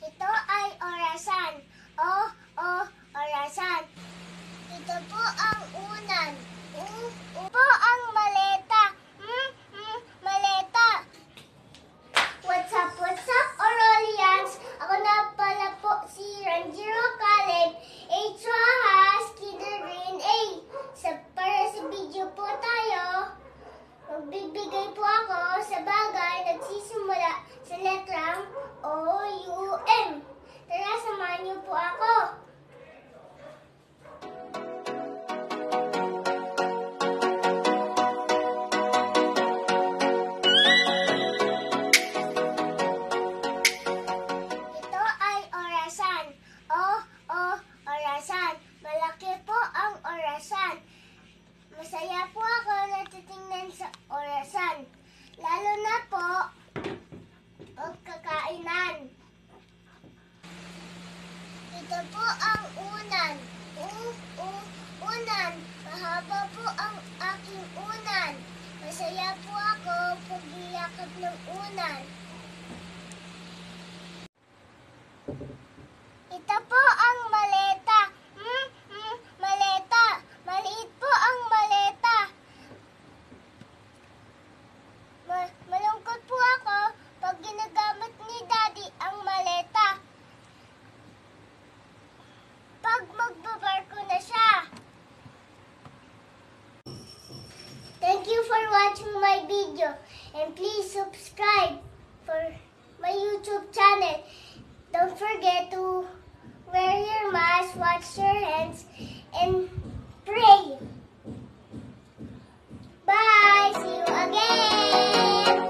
Ito ay orasan. Orasan. Ito po ang unan. Po ang maleta. Maleta. What's up, Aurelians? Ako na pala po si Ranjiro Caleb H. Rojas, Kindergarten A. Para sa video po tayo, magbibigay po ako sa bagay nagsisimula sa letrang O-U-M. Tara, samahan niyo po ako. Ito ay orasan. Orasan. Malaki po ang orasan. Masaya po ako natitingnan sa orasan. Lalo na po pagkakainan. Ito po ang unan. Unan. Mahaba po ang aking unan. Masaya po ako pagyakap ng unan. Ito po ang maleta. Maleta. Maliit po ang maleta. Malungkot po ako pag ginagamit ni Daddy ang maleta. Pag magbabarko na siya. Thank you for watching my video and please subscribe for my YouTube channel. Don't forget to wear your mask, wash your hands, and pray. Bye! See you again!